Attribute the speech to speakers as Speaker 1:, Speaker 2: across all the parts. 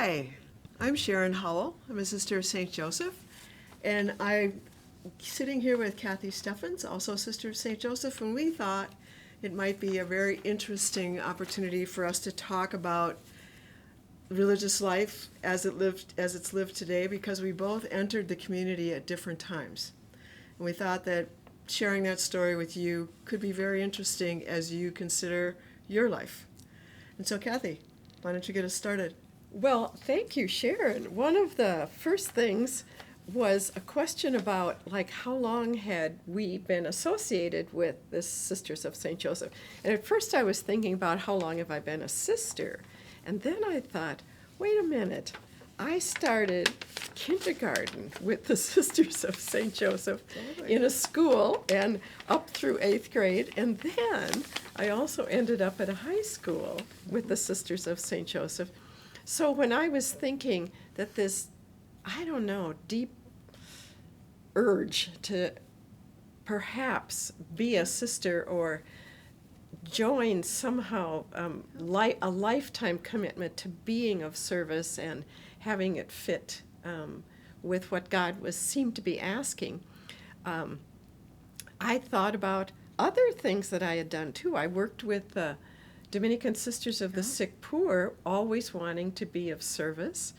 Speaker 1: Hi, I'm Sharon Howell. I'm a sister of St. Joseph, and I'm sitting here with Cathy Steffens, also a sister of St. Joseph, and we thought it might be a very interesting opportunity for us to talk about religious life as it's lived today, because we both entered the community at different times. And we thought that sharing that story with you could be very interesting as you consider your life. And so, Cathy, why don't you get us started?
Speaker 2: Well, thank you, Sharon. One of the first things was a question about, like, how long had we been associated with the Sisters of St. Joseph? And at first I was thinking about how long have I been a sister? And then I thought, wait a minute, I started kindergarten with the Sisters of St. Joseph in a school and up through 8th grade. And then I also ended up at a high school with the Sisters of St. Joseph. So when I was thinking that this, I don't know, deep urge to perhaps be a sister or join somehow a lifetime commitment to being of service and having it fit with what God seemed to be asking, I thought about other things that I had done too. I worked with the Dominican Sisters of the Sick Poor, always wanting to be of service.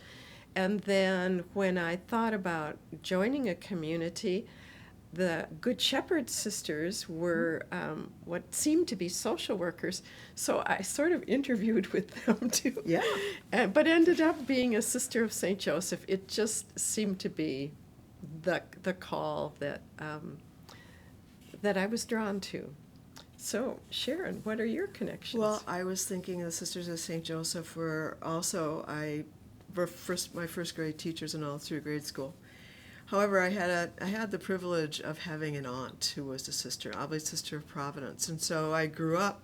Speaker 2: And then when I thought about joining a community, the Good Shepherd sisters were what seemed to be social workers, so I sort of interviewed with them too.
Speaker 1: Yeah.
Speaker 2: But ended up being a sister of St. Joseph. It just seemed to be the call that I was drawn to. So, Sharon, what are your connections?
Speaker 1: Well, I was thinking the Sisters of St. Joseph were also my first grade teachers and all through grade school. However, I had the privilege of having an aunt who was a sister, obviously Sister of Providence, and so I grew up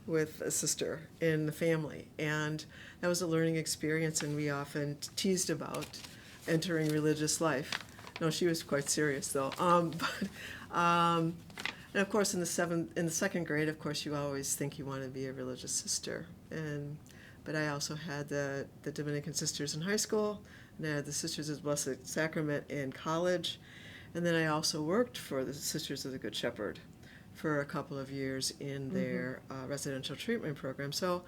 Speaker 1: with a sister in the family, and that was a learning experience. And we often teased about entering religious life. No, she was quite serious though. And of course, in the second grade, of course, you always think you want to be a religious sister. But I also had the Dominican Sisters in high school, and I had the Sisters of the Blessed Sacrament in college, and then I also worked for the Sisters of the Good Shepherd for a couple of years in their residential treatment program. So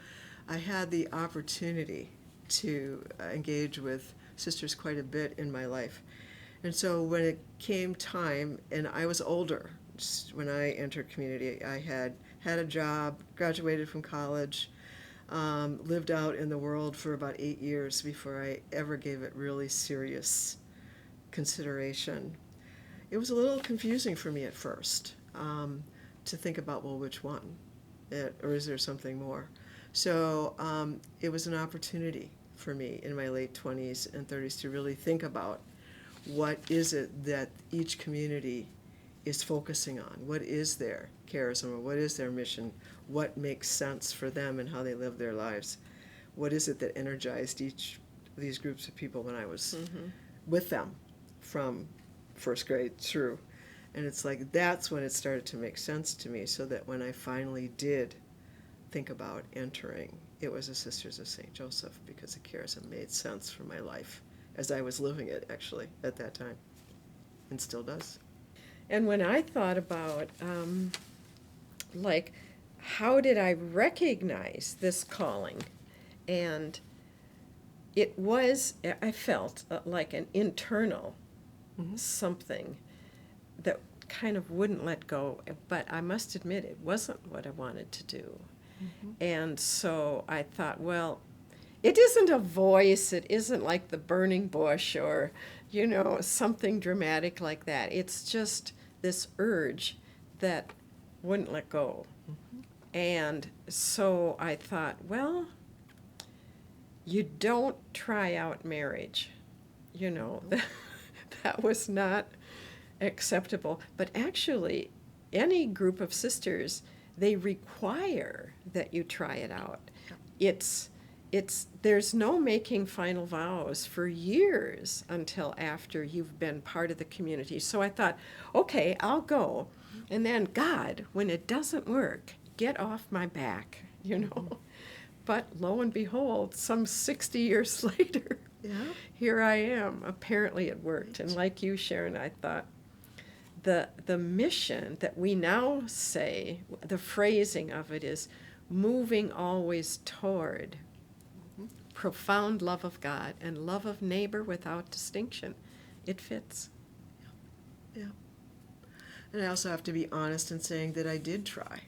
Speaker 1: I had the opportunity to engage with sisters quite a bit in my life. And so when it came time, and I was older, when I entered community, I had a job, graduated from college, lived out in the world for about 8 years before I ever gave it really serious consideration. It was a little confusing for me at first to think about, well, which one? Or is there something more? So it was an opportunity for me in my late 20s and 30s to really think about what is it that each community is focusing on. What is their charism, or what is their mission? What makes sense for them and how they live their lives? What is it that energized each of these groups of people when I was with them from first grade through? And it's like that's when it started to make sense to me, so that when I finally did think about entering, it was the Sisters of St. Joseph, because the charism made sense for my life as I was living it, actually, at that time, and still does.
Speaker 2: And when I thought about, how did I recognize this calling? And I felt like an internal something that kind of wouldn't let go. But I must admit, it wasn't what I wanted to do. And so I thought, well, it isn't a voice, it isn't like the burning bush or, something dramatic like that. It's just this urge that wouldn't let go. And so I thought, well, you don't try out marriage. That was not acceptable. But actually, any group of sisters, they require that you try it out. There's no making final vows for years until after you've been part of the community. So I thought, okay, I'll go. And then, God, when it doesn't work, get off my back, but lo and behold, some 60 years later,
Speaker 1: Yeah.
Speaker 2: here I am. Apparently it worked. And like you, Sharon, I thought the mission that we now say, the phrasing of it is moving always toward profound love of God and love of neighbor without distinction. It fits.
Speaker 1: Yeah. And I also have to be honest in saying that I did try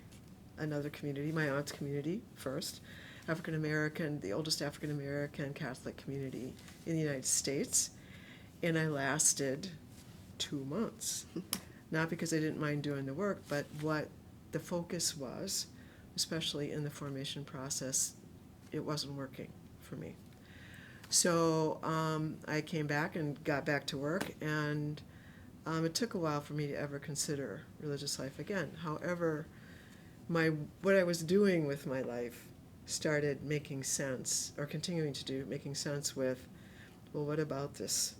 Speaker 1: another community, my aunt's community first, African American, the oldest African American Catholic community in the United States, and I lasted 2 months. Not because I didn't mind doing the work, but what the focus was, especially in the formation process, it wasn't working for me. So I came back and got back to work, and it took a while for me to ever consider religious life again. However, what I was doing with my life started making sense, or continuing to do, making sense with, well, what about this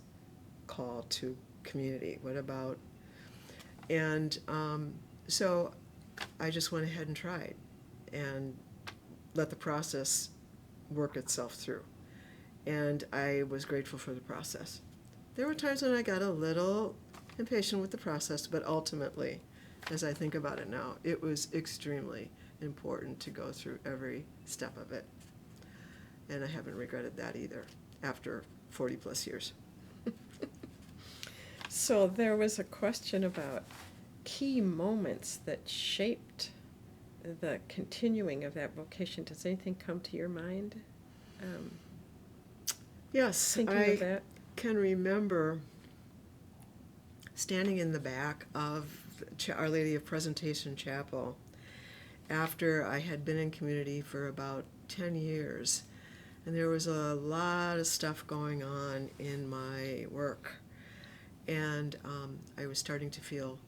Speaker 1: call to community? What about, and so I just went ahead and tried and let the process work itself through. And I was grateful for the process. There were times when I got a little impatient with the process, but ultimately, as I think about it now, it was extremely important to go through every step of it. And I haven't regretted that either after 40 plus years.
Speaker 2: So there was a question about key moments that shaped the continuing of that vocation. Does anything come to your mind?
Speaker 1: Yes,
Speaker 2: Thinking
Speaker 1: I
Speaker 2: of that.
Speaker 1: can remember standing in the back of Our Lady of Presentation Chapel after I had been in community for about 10 years. And there was a lot of stuff going on in my work. And I was starting to feel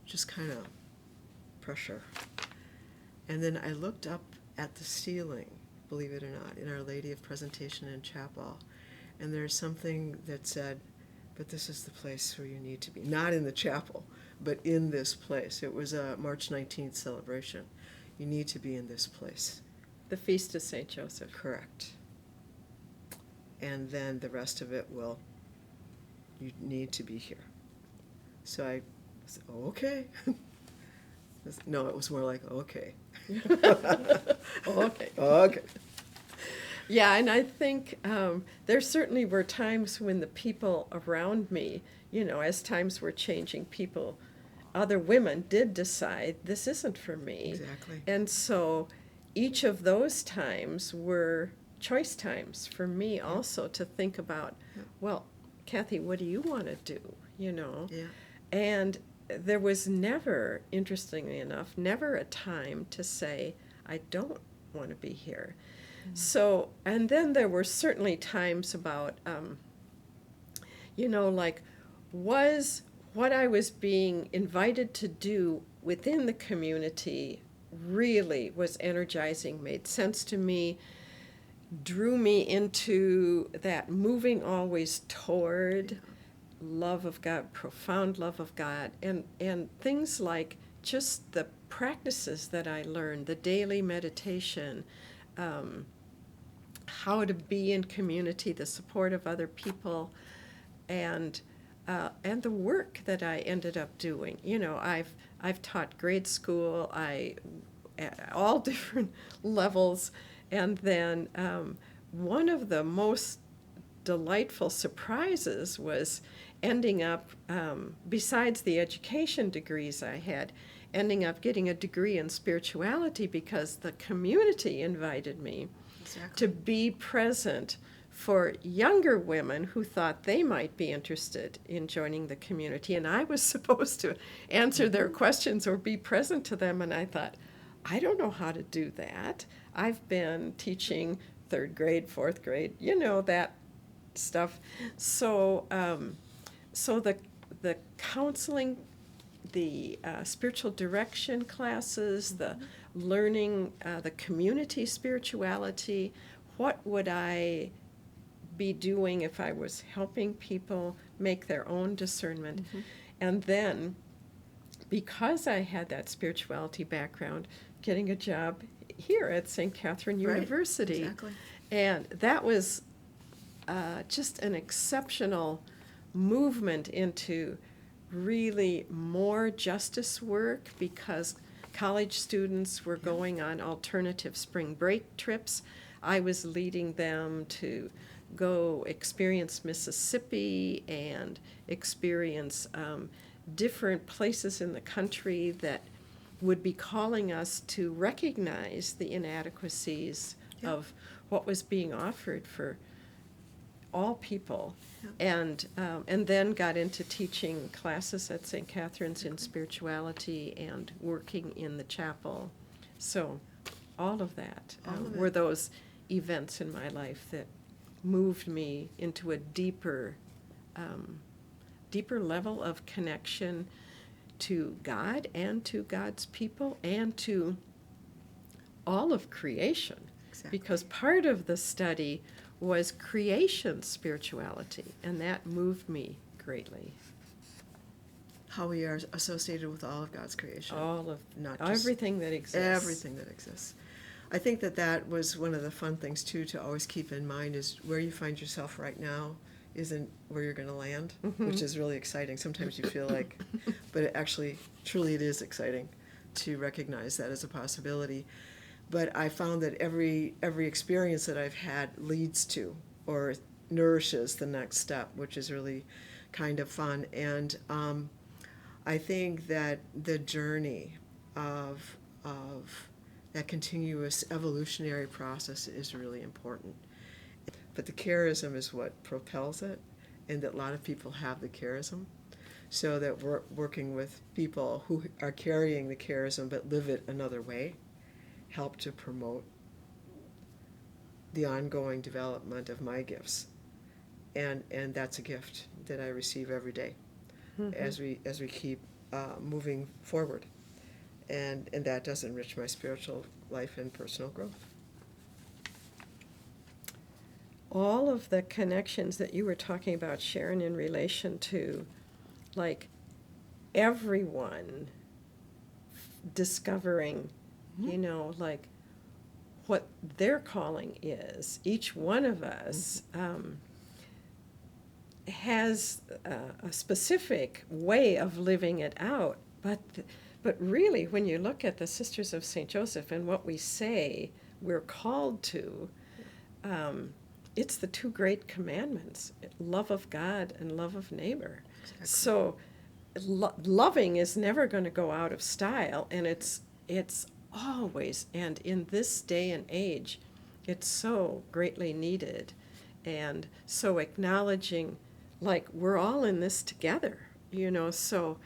Speaker 1: just kind of pressure. And then I looked up at the ceiling, believe it or not, in Our Lady of Presentation and Chapel. And there's something that said, but this is the place where you need to be. Not in the chapel, but in this place. It was a March 19th celebration. You need to be in this place.
Speaker 2: The Feast of St. Joseph.
Speaker 1: Correct. And then the rest of it will, you need to be here. So I said, oh, okay. No, it was more like, okay.
Speaker 2: Okay.
Speaker 1: Okay.
Speaker 2: Yeah, and I think there certainly were times when the people around me, as times were changing, other women did decide, this isn't for me.
Speaker 1: Exactly.
Speaker 2: And so each of those times were choice times for me also to think about, well, Cathy, what do you want to do,
Speaker 1: Yeah.
Speaker 2: And there was never, interestingly enough, never a time to say, I don't want to be here. Mm-hmm. So, and then there were certainly times about, like, was what I was being invited to do within the community really was energizing, made sense to me, drew me into that moving always toward love of God, profound love of God, and things like just the practices that I learned, the daily meditation, how to be in community, the support of other people, and the work that I ended up doing. I've taught grade school, at all different levels, and then one of the most delightful surprises was ending up, besides the education degrees I had, ending up getting a degree in spirituality because the community invited me to be present for younger women who thought they might be interested in joining the community. And I was supposed to answer their questions or be present to them. And I thought, I don't know how to do that. I've been teaching third grade, fourth grade, that stuff. So, the counseling, the spiritual direction classes, the learning, the community spirituality, what would I be doing if I was helping people make their own discernment? Mm-hmm. And then, because I had that spirituality background, getting a job here at St. Catherine
Speaker 1: Right,
Speaker 2: University.
Speaker 1: exactly.
Speaker 2: And that was just an exceptional movement into really more justice work, because college students were going on alternative spring break trips. I was leading them to go experience Mississippi and experience different places in the country that would be calling us to recognize the inadequacies
Speaker 1: Yeah.
Speaker 2: of what was being offered for all people.
Speaker 1: Yeah.
Speaker 2: And then got into teaching classes at St. Catherine's in spirituality and working in the chapel. So all of that
Speaker 1: All of
Speaker 2: were
Speaker 1: it.
Speaker 2: those events in my life that moved me into a deeper level of connection to God and to God's people and to all of creation.
Speaker 1: Exactly.
Speaker 2: Because part of the study was creation spirituality, and that moved me greatly.
Speaker 1: How we are associated with all of God's creation.
Speaker 2: All of
Speaker 1: Not just
Speaker 2: everything that exists.
Speaker 1: everything that exists. I think that was one of the fun things, too, to always keep in mind is where you find yourself right now isn't where you're going to land, which is really exciting. Sometimes you feel like, but it actually, truly it is exciting to recognize that as a possibility. But I found that every experience that I've had leads to or nourishes the next step, which is really kind of fun. And I think that the journey of that continuous evolutionary process is really important. But the charism is what propels it, and that a lot of people have the charism. So that we're working with people who are carrying the charism but live it another way, help to promote the ongoing development of my gifts. And that's a gift that I receive every day as we keep moving forward. And that does enrich my spiritual life and personal growth.
Speaker 2: All of the connections that you were talking about, Sharon, in relation to, like, everyone discovering, you know, like, what their calling is. Each one of us has a specific way of living it out. But really, when you look at the Sisters of St. Joseph and what we say we're called to, it's the two great commandments, love of God and love of neighbor.
Speaker 1: Exactly.
Speaker 2: So loving is never going to go out of style, and it's always, and in this day and age, it's so greatly needed. And so acknowledging, like, we're all in this together, you know, so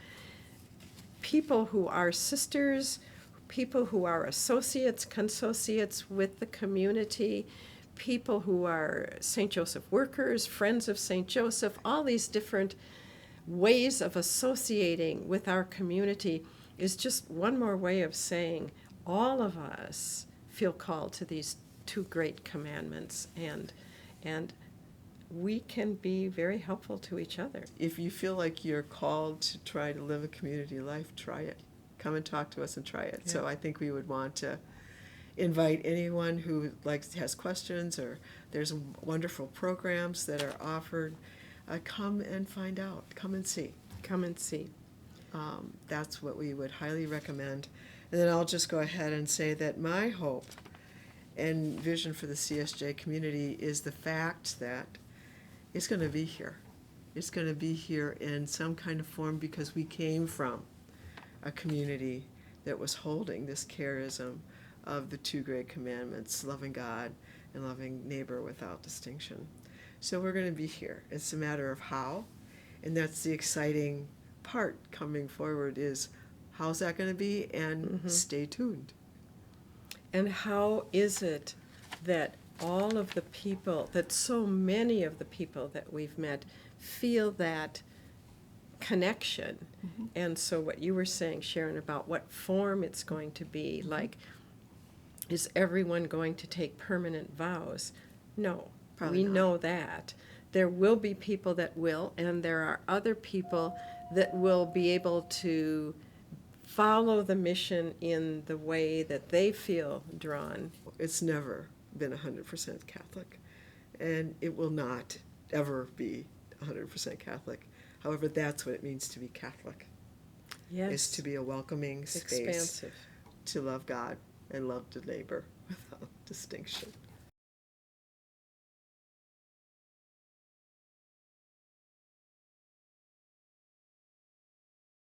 Speaker 2: people who are sisters, people who are associates, consociates with the community, people who are St. Joseph workers, friends of St. Joseph, all these different ways of associating with our community is just one more way of saying all of us feel called to these two great commandments, and we can be very helpful to each other.
Speaker 1: If you feel like you're called to try to live a community life, try it. Come and talk to us and try it.
Speaker 2: Yeah.
Speaker 1: So I think we would want to invite anyone who has questions, or there's wonderful programs that are offered. Come and find out. Come and see.
Speaker 2: Come and see.
Speaker 1: That's what we would highly recommend. And then I'll just go ahead and say that my hope and vision for the CSJ community is the fact that it's going to be here. It's going to be here in some kind of form because we came from a community that was holding this charism of the two great commandments, loving God and loving neighbor without distinction. So we're going to be here. It's a matter of how, and that's the exciting part coming forward is how's that going to be, and stay tuned.
Speaker 2: And how is it that all of the people, that so many of the people that we've met feel that connection? And so what you were saying, Sharon, about what form it's going to be, like, is everyone going to take permanent vows? No,
Speaker 1: Probably
Speaker 2: we
Speaker 1: not.
Speaker 2: know that. There will be people that will, and there are other people that will be able to follow the mission in the way that they feel drawn.
Speaker 1: It's never been 100% Catholic, and it will not ever be 100% Catholic. However, that's what it means to be Catholic.
Speaker 2: Yes.
Speaker 1: Is to be a welcoming space
Speaker 2: Expansive.
Speaker 1: to love God and love the neighbor without distinction.